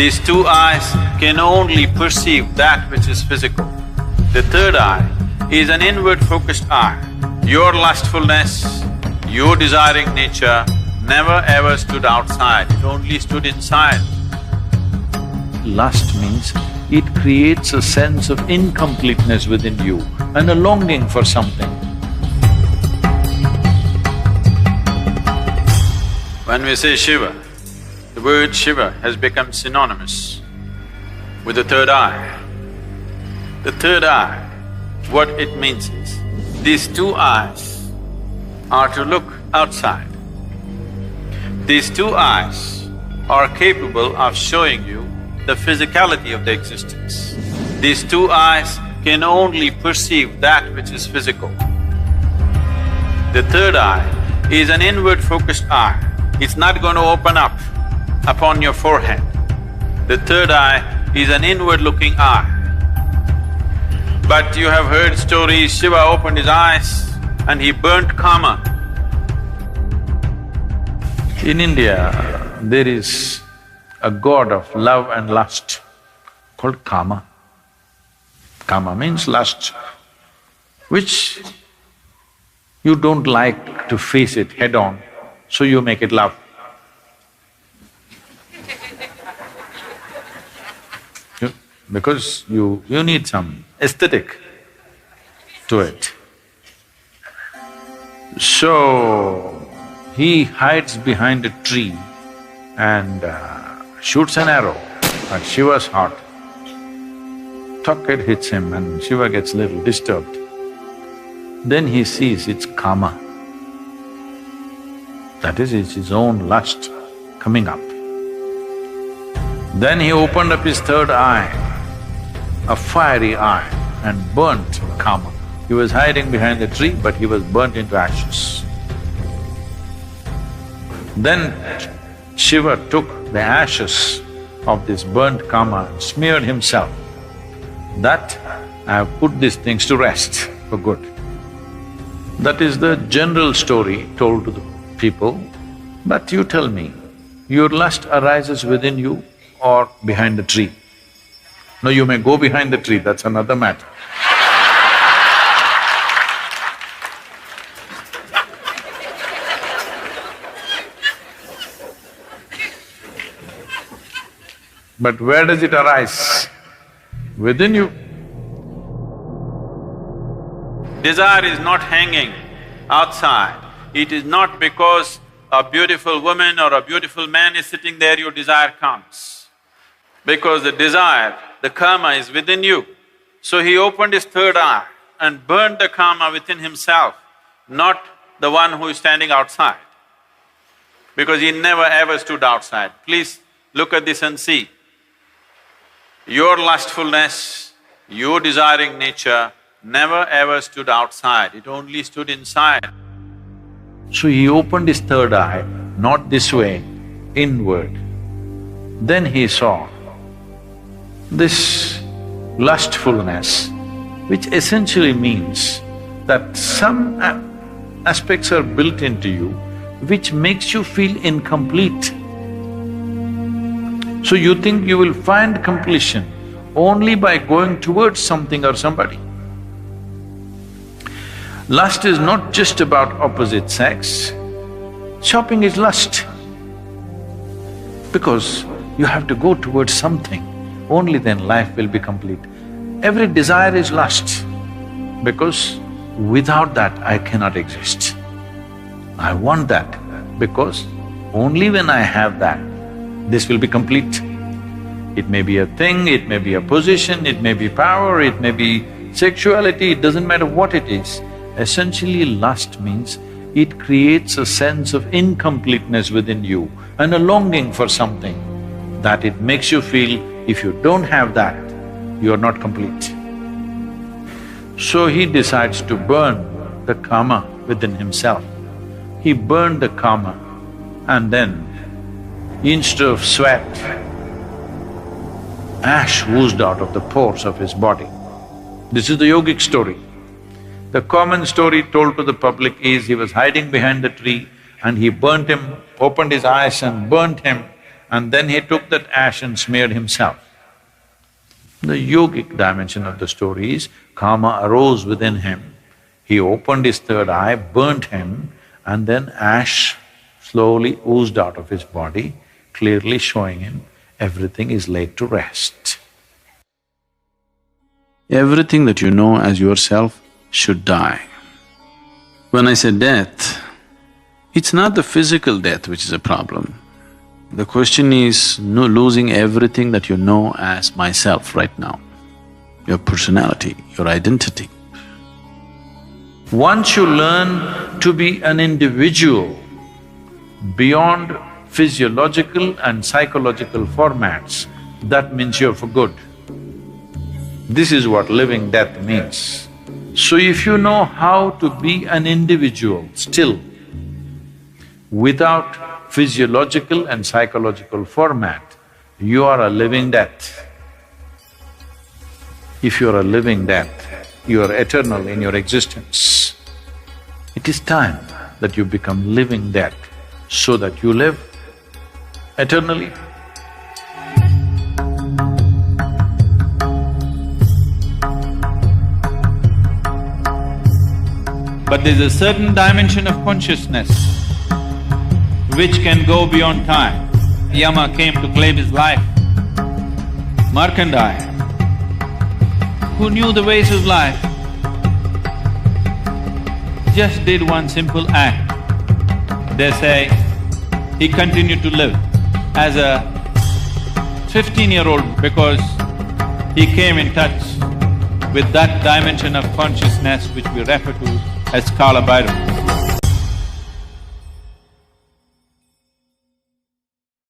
These two eyes can only perceive that which is physical. The third eye is an inward-focused eye. Your lustfulness, your desiring nature never ever stood outside, it only stood inside. Lust means it creates a sense of incompleteness within you and a longing for something. When we say Shiva, the word Shiva has become synonymous with the third eye. The third eye, what it means is, these two eyes are to look outside. These two eyes are capable of showing you the physicality of the existence. These two eyes can only perceive that which is physical. The third eye is an inward-focused eye. It's not going to open up upon your forehead. The third eye is an inward-looking eye. But you have heard stories, Shiva opened his eyes and he burnt kama. In India, there is a god of love and lust called Kama. Kama means lust, which you don't like to face it head-on, so you make it love. Because you need some aesthetic to it. So, he hides behind a tree and shoots an arrow at Shiva's heart. Tuck, it hits him and Shiva gets a little disturbed. Then he sees it's Kama. That is, it's his own lust coming up. Then he opened up his third eye, a fiery eye, and burnt Kama. He was hiding behind the tree, but he was burnt into ashes. Then Shiva took the ashes of this burnt Kama and smeared himself. That I have put these things to rest for good. That is the general story told to the people. But you tell me, your lust arises within you or behind the tree? No, you may go behind the tree, that's another matter. But where does it arise? Within you. Desire is not hanging outside. It is not because a beautiful woman or a beautiful man is sitting there, your desire comes. Because the desire, the karma is within you. So he opened his third eye and burned the karma within himself, not the one who is standing outside. Because he never ever stood outside. Please look at this and see. Your lustfulness, your desiring nature never ever stood outside, it only stood inside. So he opened his third eye, not this way, inward. Then he saw this lustfulness, which essentially means that some aspects are built into you which makes you feel incomplete. So you think you will find completion only by going towards something or somebody. Lust is not just about opposite sex. Shopping is lust. Because you have to go towards something, only then life will be complete. Every desire is lust, because without that I cannot exist. I want that, because only when I have that, this will be complete. It may be a thing, it may be a position, it may be power, it may be sexuality, it doesn't matter what it is. Essentially, lust means it creates a sense of incompleteness within you and a longing for something that it makes you feel if you don't have that, you are not complete. So he decides to burn the kama within himself. He burned the kama and then instead of sweat, ash oozed out of the pores of his body. This is the yogic story. The common story told to the public is he was hiding behind the tree and he burnt him, opened his eyes and burnt him, and then he took that ash and smeared himself. The yogic dimension of the story is, karma arose within him, he opened his third eye, burnt him, and then ash slowly oozed out of his body, clearly showing him everything is laid to rest. Everything that you know as yourself should die. When I say death, it's not the physical death which is a problem. The question is losing everything that you know as myself right now, your personality, your identity. Once you learn to be an individual beyond physiological and psychological formats, that means you're for good. This is what living death means. So if you know how to be an individual still, without physiological and psychological format, you are a living death. If you are a living death, you are eternal in your existence. It is time that you become living death so that you live eternally. But there's a certain dimension of consciousness which can go beyond time. Yama came to claim his life. Markandeya, who knew the ways of life, just did one simple act. They say he continued to live as a 15-year-old because he came in touch with that dimension of consciousness which we refer to as Kala Bhairava.